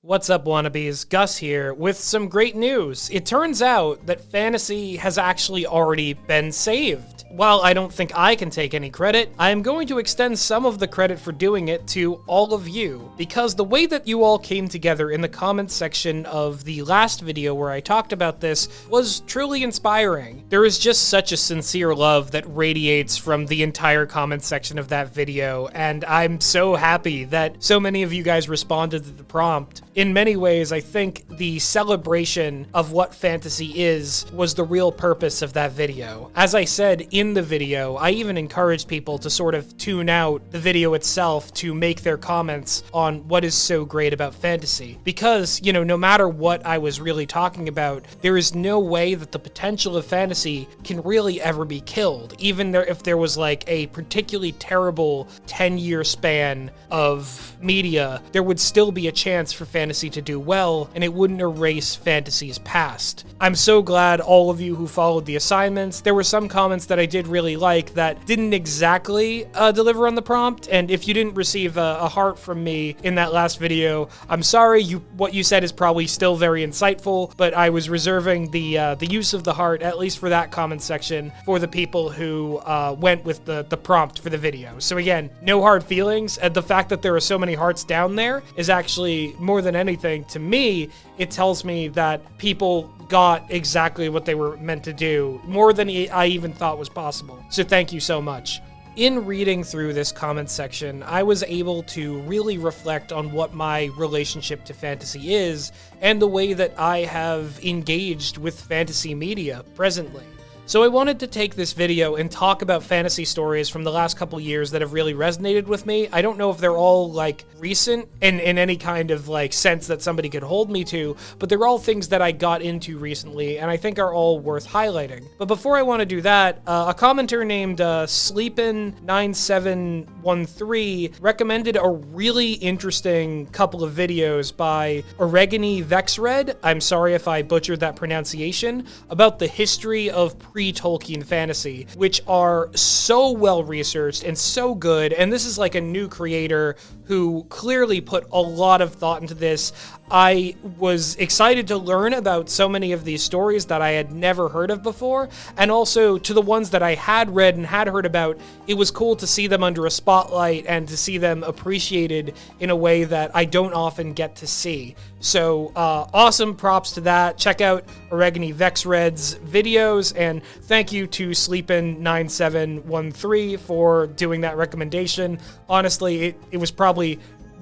What's up, wannabes? Gus here with some great news. It turns out that fantasy has actually already been saved. While I don't think I can take any credit, I am going to extend some of the credit for doing it to all of you, because the way that you all came together in the comments section of the last video where I talked about this was truly inspiring. There is just such a sincere love that radiates from the entire comments section of that video, and I'm so happy that so many of you guys responded to the prompt. In many ways, I think the celebration of what fantasy is was the real purpose of that video. As I said in the video, I even encouraged people to sort of tune out the video itself to make their comments on what is so great about fantasy. Because, you know, no matter what I was really talking about, there is no way that the potential of fantasy can really ever be killed. Even if there was like a particularly terrible 10-year span of media, there would still be a chance for fantasy to do well, and it wouldn't erase fantasy's past. I'm so glad all of you who followed the assignments. There were some comments that I did really like that didn't exactly deliver on the prompt, and if you didn't receive a heart from me in that last video, I'm sorry. What you said is probably still very insightful, but I was reserving the use of the heart, at least for that comment section, for the people who went with the prompt for the video. So again, no hard feelings, and the fact that there are so many hearts down there is actually more than anything, to me, it tells me that people got exactly what they were meant to do, more than I even thought was possible. So thank you so much. In reading through this comment section, I was able to really reflect on what my relationship to fantasy is and the way that I have engaged with fantasy media presently. So I wanted to take this video and talk about fantasy stories from the last couple years that have really resonated with me. I don't know if they're all like recent in any kind of like sense that somebody could hold me to, but they're all things that I got into recently and I think are all worth highlighting. But before I want to do that, a commenter named Sleepin9713 recommended a really interesting couple of videos by Oregony Vexred, I'm sorry if I butchered that pronunciation, about the history of pre-Tolkien fantasy, which are so well researched and so good. And this is like a new creator who clearly put a lot of thought into this. I was excited to learn about so many of these stories that I had never heard of before, and also to the ones that I had read and had heard about, it was cool to see them under a spotlight and to see them appreciated in a way that I don't often get to see. So awesome props to that. Check out Oregony Vexred's videos, and thank you to Sleepin9713 for doing that recommendation. Honestly, it was probably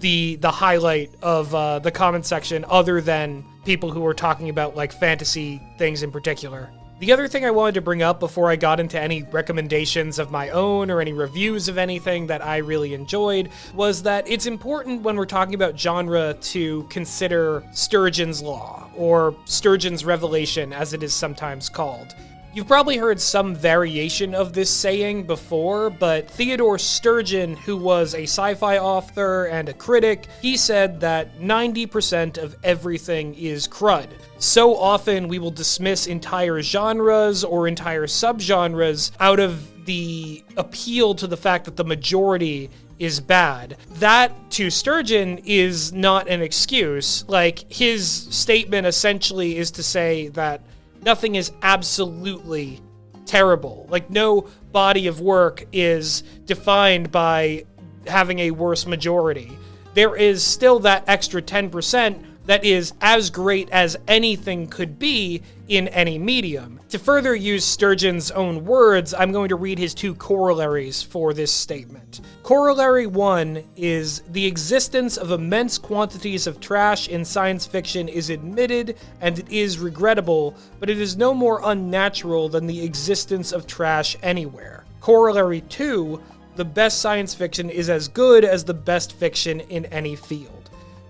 the highlight of the comment section, other than people who were talking about like fantasy things in particular. The other thing I wanted to bring up before I got into any recommendations of my own or any reviews of anything that I really enjoyed was that it's important when we're talking about genre to consider Sturgeon's Law, or Sturgeon's Revelation as it is sometimes called. You've probably heard some variation of this saying before, but Theodore Sturgeon, who was a sci-fi author and a critic, he said that 90% of everything is crud. So often we will dismiss entire genres or entire subgenres out of the appeal to the fact that the majority is bad. That, to Sturgeon, is not an excuse. Like, his statement essentially is to say that nothing is absolutely terrible. Like, no body of work is defined by having a worse majority. There is still that extra 10% that is as great as anything could be in any medium. To further use Sturgeon's own words, I'm going to read his two corollaries for this statement. Corollary 1 is, the existence of immense quantities of trash in science fiction is admitted, and it is regrettable, but it is no more unnatural than the existence of trash anywhere. Corollary 2, the best science fiction is as good as the best fiction in any field.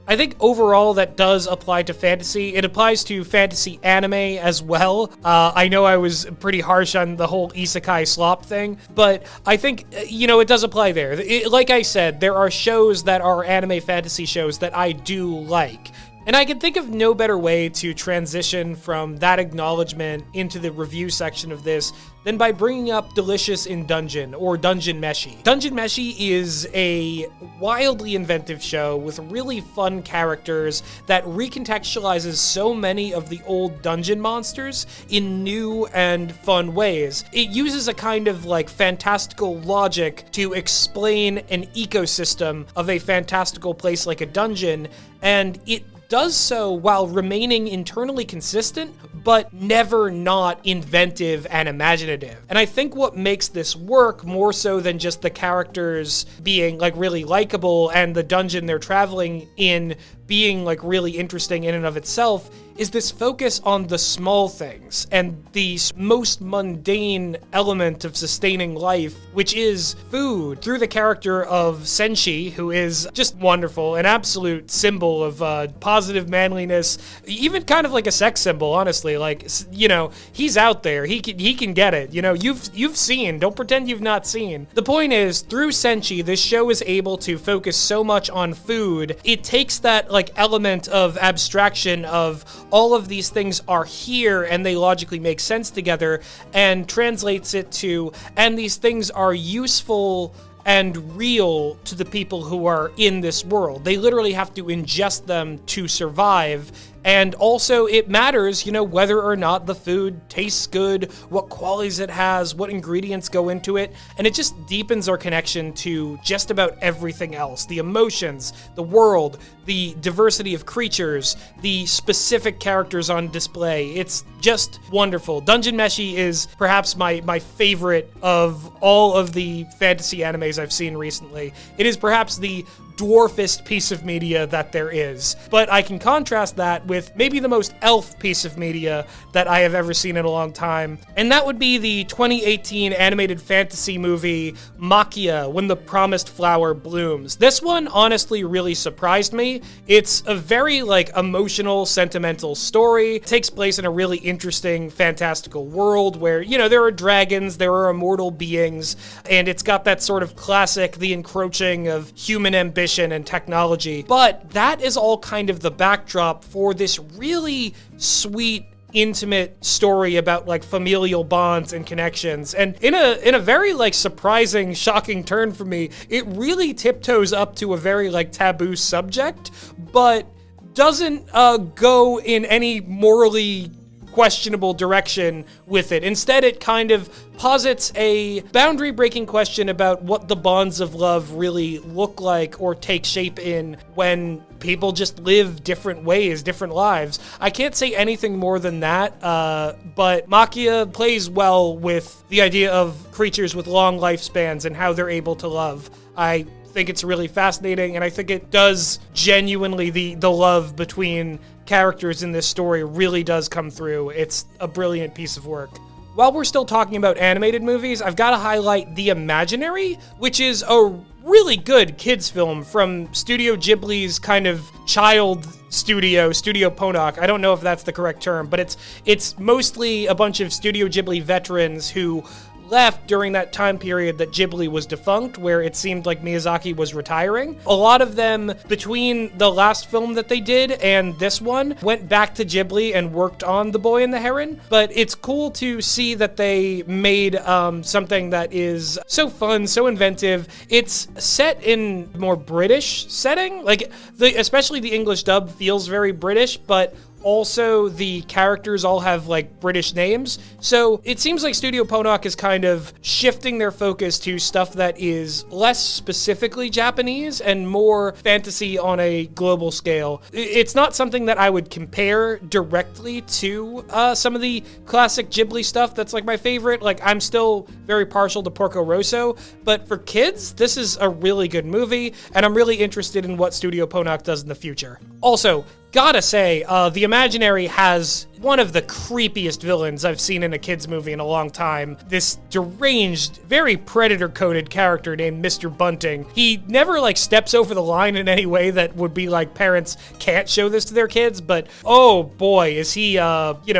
I think overall that does apply to fantasy. It applies to fantasy anime as well. I know I was pretty harsh on the whole isekai slop thing, but I think, you know, it does apply there. Like I said, there are shows that are anime fantasy shows that I do like. And I can think of no better way to transition from that acknowledgement into the review section of this than by bringing up Delicious in Dungeon, or Dungeon Meshi. Dungeon Meshi is a wildly inventive show with really fun characters that recontextualizes so many of the old dungeon monsters in new and fun ways. It uses a kind of like fantastical logic to explain an ecosystem of a fantastical place like a dungeon, and it does so while remaining internally consistent, but never not inventive and imaginative. And I think what makes this work more so than just the characters being like really likable and the dungeon they're traveling in being like really interesting in and of itself is this focus on the small things and the most mundane element of sustaining life, which is food, through the character of Senshi, who is just wonderful, an absolute symbol of positive manliness, even kind of like a sex symbol, honestly. Like, you know, he's out there, he can get it. You know, you've seen, don't pretend you've not seen. The point is, through Senshi, this show is able to focus so much on food. It takes that like element of abstraction of all of these things are here and they logically make sense together, and translates it to, and these things are useful and real to the people who are in this world. They literally have to ingest them to survive. And also it matters, you know, whether or not the food tastes good, what qualities it has, what ingredients go into it. And it just deepens our connection to just about everything else. The emotions, the world, the diversity of creatures, the specific characters on display. It's just wonderful. Dungeon Meshi is perhaps my favorite of all of the fantasy animes I've seen recently. It is perhaps the dwarfest piece of media that there is. But I can contrast that with maybe the most elf piece of media that I have ever seen in a long time. And that would be the 2018 animated fantasy movie Maquia, When the Promised Flower Blooms. This one honestly really surprised me. It's a very like emotional, sentimental story. It takes place in a really interesting, fantastical world where, you know, there are dragons, there are immortal beings, and it's got that sort of classic, the encroaching of human ambition and technology. But that is all kind of the backdrop for this really sweet, intimate story about like familial bonds and connections. And in a very like surprising, shocking turn for me, it really tiptoes up to a very like taboo subject, but doesn't go in any morally questionable direction with it. Instead, it kind of posits a boundary-breaking question about what the bonds of love really look like or take shape in when people just live different ways, different lives. I can't say anything more than that, but Maquia plays well with the idea of creatures with long lifespans and how they're able to love. I think it's really fascinating, and I think it does genuinely, the love between characters in this story really does come through. It's a brilliant piece of work. While we're still talking about animated movies, I've got to highlight The Imaginary, which is a really good kids film from Studio Ghibli's kind of child Studio Ponok. I don't know if that's the correct term, but it's mostly a bunch of Studio Ghibli veterans who left during that time period that Ghibli was defunct, where it seemed like Miyazaki was retiring. A lot of them, between the last film that they did and this one, went back to Ghibli and worked on The Boy and the Heron. But it's cool to see that they made something that is so fun, so inventive. It's set in more British setting, like especially the English dub feels very British, but also the characters all have like British names. So it seems like Studio Ponok is kind of shifting their focus to stuff that is less specifically Japanese and more fantasy on a global scale. It's not something that I would compare directly to some of the classic Ghibli stuff that's like my favorite. Like, I'm still very partial to Porco Rosso, but for kids, this is a really good movie, and I'm really interested in what Studio Ponok does in the future. Also, gotta say, The Imaginary has one of the creepiest villains I've seen in a kid's movie in a long time. This deranged, very predator-coded character named Mr. Bunting. He never, like, steps over the line in any way that would be like, parents can't show this to their kids, but oh boy, is he,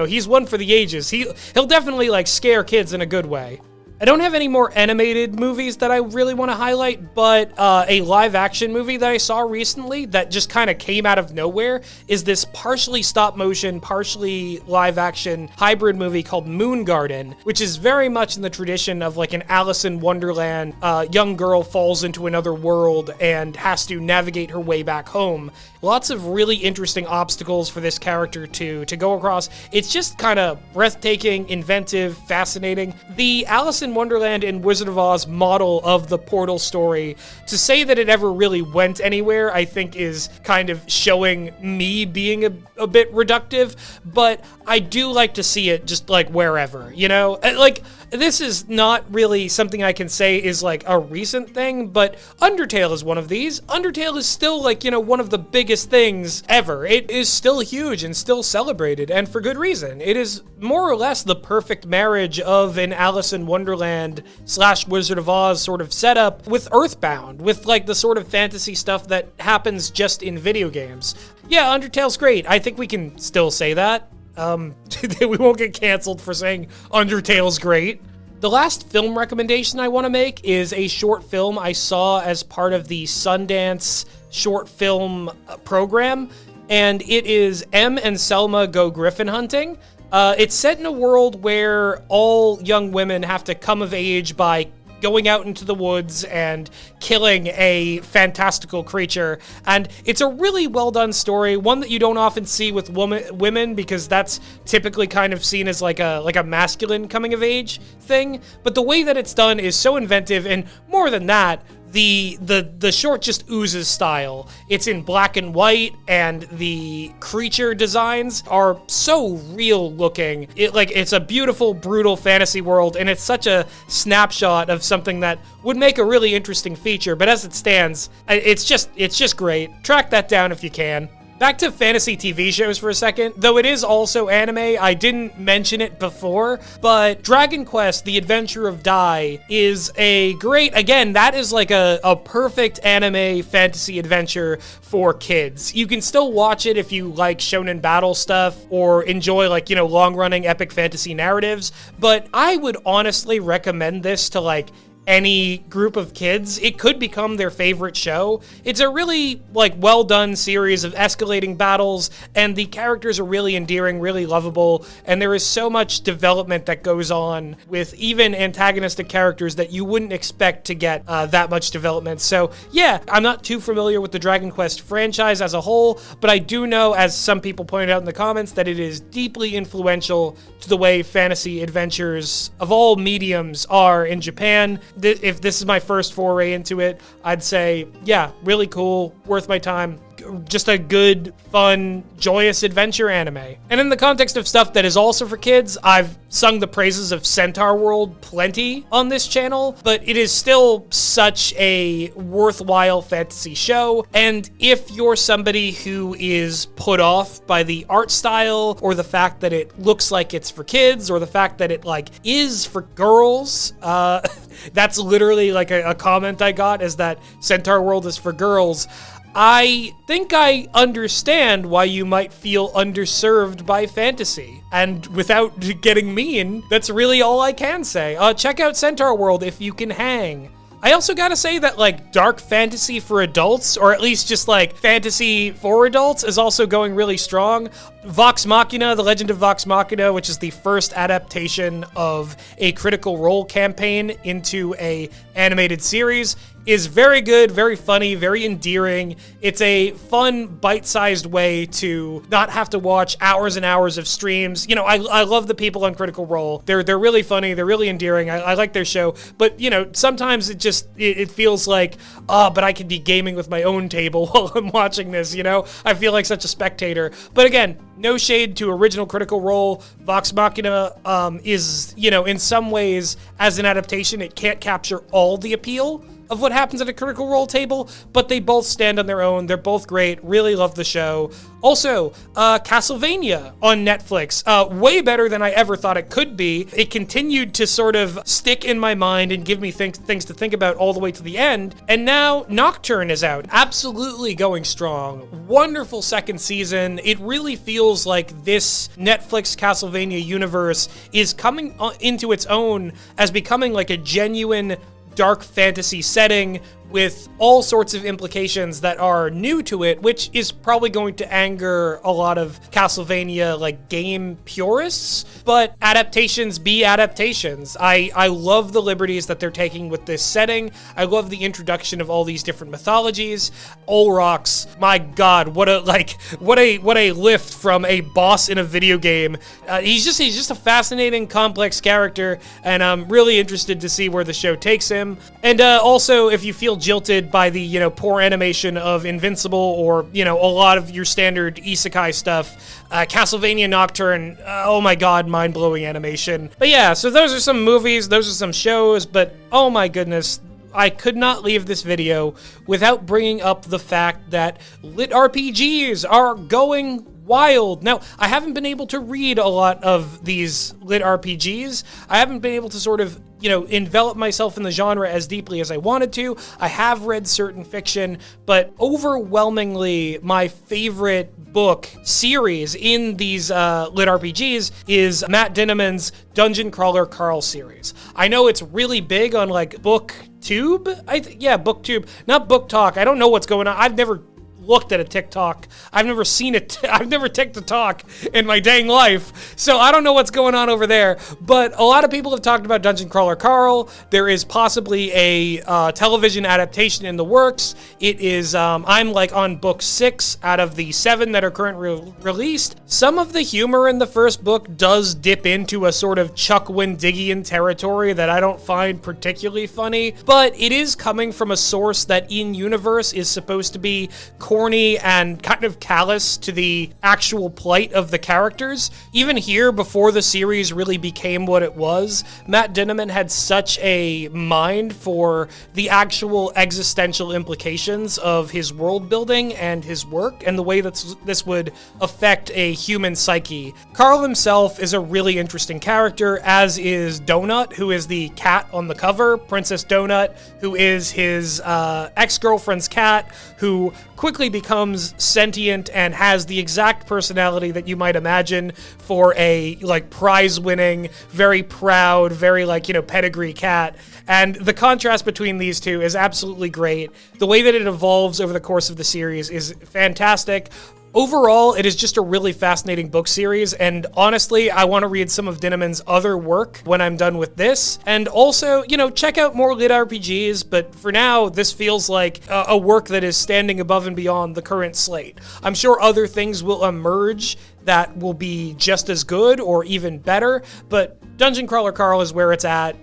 he's one for the ages. He'll definitely, like, scare kids in a good way. I don't have any more animated movies that I really want to highlight, but a live action movie that I saw recently that just kind of came out of nowhere is this partially stop motion, partially live action hybrid movie called Moon Garden, which is very much in the tradition of like an Alice in Wonderland. Young girl falls into another world and has to navigate her way back home. Lots of really interesting obstacles for this character to go across. It's just kind of breathtaking, inventive, fascinating. The Alice in Wonderland and Wizard of Oz model of the portal story, to say that it ever really went anywhere, I think is kind of showing me being a bit reductive, but I do like to see it just like wherever, you know? Like, this is not really something I can say is like a recent thing, but Undertale is one of these. Undertale is still like, you know, one of the biggest things ever. It is still huge and still celebrated, and for good reason. It is more or less the perfect marriage of an Alice in Wonderland / Wizard of Oz sort of setup with Earthbound, with like the sort of fantasy stuff that happens just in video games. Yeah, Undertale's great. I think we can still say that. We won't get canceled for saying Undertale's great. The last film recommendation I want to make is a short film I saw as part of the Sundance short film program, and it is Em and Selma Go Griffin Hunting. It's set in a world where all young women have to come of age by going out into the woods and killing a fantastical creature. And it's a really well done story, one that you don't often see with women because that's typically kind of seen as like a masculine coming of age thing. But the way that it's done is so inventive, and more than that, the short just oozes style. It's in black and white, and the creature designs are so real looking. It's a beautiful, brutal fantasy world, and it's such a snapshot of something that would make a really interesting feature. But as it stands, it's just great. Track that down if you can. Back to fantasy TV shows for a second, though it is also anime. I didn't mention it before, but Dragon Quest: The Adventure of Dai is again, that is like a perfect anime fantasy adventure for kids. You can still watch it if you like shonen battle stuff or enjoy like, you know, long-running epic fantasy narratives, but I would honestly recommend this to like any group of kids. It could become their favorite show. It's a really like well done series of escalating battles, and the characters are really endearing, really lovable, and there is so much development that goes on with even antagonistic characters that you wouldn't expect to get that much development. So yeah, I'm not too familiar with the Dragon Quest franchise as a whole, but I do know, as some people pointed out in the comments, that it is deeply influential to the way fantasy adventures of all mediums are in Japan. If this is my first foray into it, I'd say, yeah, really cool, worth my time. Just a good, fun, joyous adventure anime. And in the context of stuff that is also for kids, I've sung the praises of Centaur World plenty on this channel, but it is still such a worthwhile fantasy show. And if you're somebody who is put off by the art style, or the fact that it looks like it's for kids, or the fact that it like is for girls, that's literally like a comment I got, is that Centaur World is for girls. I think I understand why you might feel underserved by fantasy. And without getting mean, that's really all I can say. Check out Centaur World if you can hang. I also gotta say that like dark fantasy for adults, or at least just like fantasy for adults, is also going really strong. Vox Machina, The Legend of Vox Machina, which is the first adaptation of a Critical Role campaign into a animated series, is very good, very funny, very endearing. It's a fun, bite-sized way to not have to watch hours and hours of streams. You know, I love the people on Critical Role. They're really funny, they're really endearing. I like their show, but you know, sometimes it feels like, but I could be gaming with my own table while I'm watching this, you know? I feel like such a spectator. But again, no shade to original Critical Role. Vox Machina is, you know, in some ways, as an adaptation, it can't capture all the appeal of what happens at a Critical Role table, but they both stand on their own. They're both great. Really love the show. Also, Castlevania on Netflix. Way better than I ever thought it could be. It continued to sort of stick in my mind and give me things to think about all the way to the end. And now Nocturne is out. Absolutely going strong. Wonderful second season. It really feels like this Netflix Castlevania universe is coming into its own as becoming like a genuine dark fantasy setting with all sorts of implications that are new to it, which is probably going to anger a lot of Castlevania like game purists, but adaptations be adaptations. I love the liberties that they're taking with this setting. I love the introduction of all these different mythologies. Olrox, my god, what a lift from a boss in a video game. He's just a fascinating, complex character, and I'm really interested to see where the show takes him. And also, if you feel jilted by the, poor animation of Invincible or, a lot of your standard isekai stuff, Castlevania Nocturne, oh my god, mind-blowing animation. But yeah, so those are some movies, those are some shows, but oh my goodness, I could not leave this video without bringing up the fact that LitRPGs are going wild. Now, I haven't been able to read a lot of these LitRPGs. I haven't been able to sort of, envelop myself in the genre as deeply as I wanted to. I have read certain fiction, but overwhelmingly, my favorite book series in these LitRPGs is Matt Dinniman's Dungeon Crawler Carl series. I know it's really big on like BookTube. BookTube, not Book Talk. I don't know what's going on. I've never looked at a TikTok. I've never seen it. I've never TikTok in my dang life. So I don't know what's going on over there. But a lot of people have talked about Dungeon Crawler Carl. There is possibly a television adaptation in the works. It is, I'm like on book 6 out of the 7 that are currently released. Some of the humor in the first book does dip into a sort of Chuck Wendigian territory that I don't find particularly funny, but it is coming from a source that in universe is supposed to be corny and kind of callous to the actual plight of the characters. Even here, before the series really became what it was, Matt Dinniman had such a mind for the actual existential implications of his world building and his work and the way that this would affect a human psyche. Carl himself is a really interesting character, as is Donut, who is the cat on the cover, Princess Donut, who is his ex-girlfriend's cat, who quickly becomes sentient and has the exact personality that you might imagine for a prize-winning, very proud, very pedigree cat. And the contrast between these two is absolutely great. The way that it evolves over the course of the series is fantastic. Overall, it is just a really fascinating book series, and honestly, I want to read some of Dinniman's other work when I'm done with this. And also, check out more LitRPGs, but for now, this feels like a work that is standing above and beyond the current slate. I'm sure other things will emerge that will be just as good or even better, but Dungeon Crawler Carl is where it's at.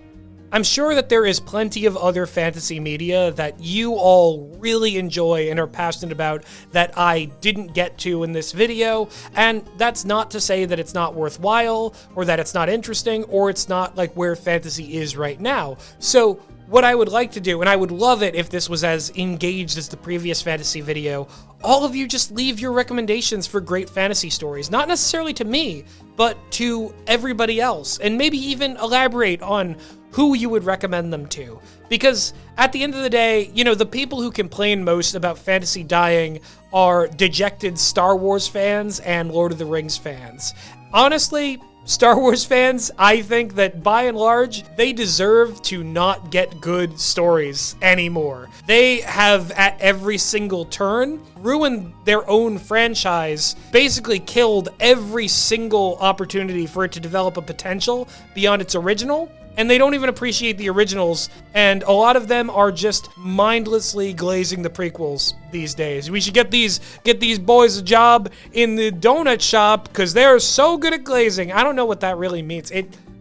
I'm sure that there is plenty of other fantasy media that you all really enjoy and are passionate about that I didn't get to in this video, and that's not to say that it's not worthwhile, or that it's not interesting, or it's not where fantasy is right now. So what I would like to do, and I would love it if this was as engaged as the previous fantasy video, all of you just leave your recommendations for great fantasy stories, not necessarily to me, but to everybody else, and maybe even elaborate on who you would recommend them to. Because at the end of the day, the people who complain most about fantasy dying are dejected Star Wars fans and Lord of the Rings fans. Honestly, Star Wars fans, I think that by and large, they deserve to not get good stories anymore. They have, at every single turn, ruined their own franchise, basically killed every single opportunity for it to develop a potential beyond its original, and they don't even appreciate the originals, and a lot of them are just mindlessly glazing the prequels these days. We should get these boys a job in the donut shop because they're so good at glazing. I don't know what that really means.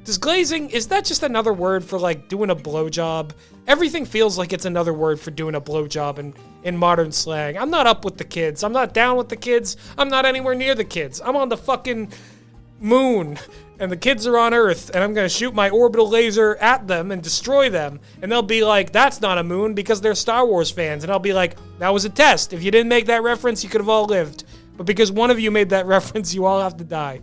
Does glazing, is that just another word for doing a blowjob? Everything feels like it's another word for doing a blowjob in modern slang. I'm not up with the kids. I'm not down with the kids. I'm not anywhere near the kids. I'm on the fucking moon, and the kids are on Earth, and I'm gonna shoot my orbital laser at them and destroy them, and they'll be like, that's not a moon, because they're Star Wars fans, and I'll be like, that was a test. If you didn't make that reference, you could have all lived. But because one of you made that reference, you all have to die.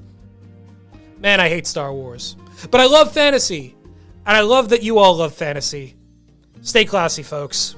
Man, I hate Star Wars. But I love fantasy. And I love that you all love fantasy. Stay classy, folks.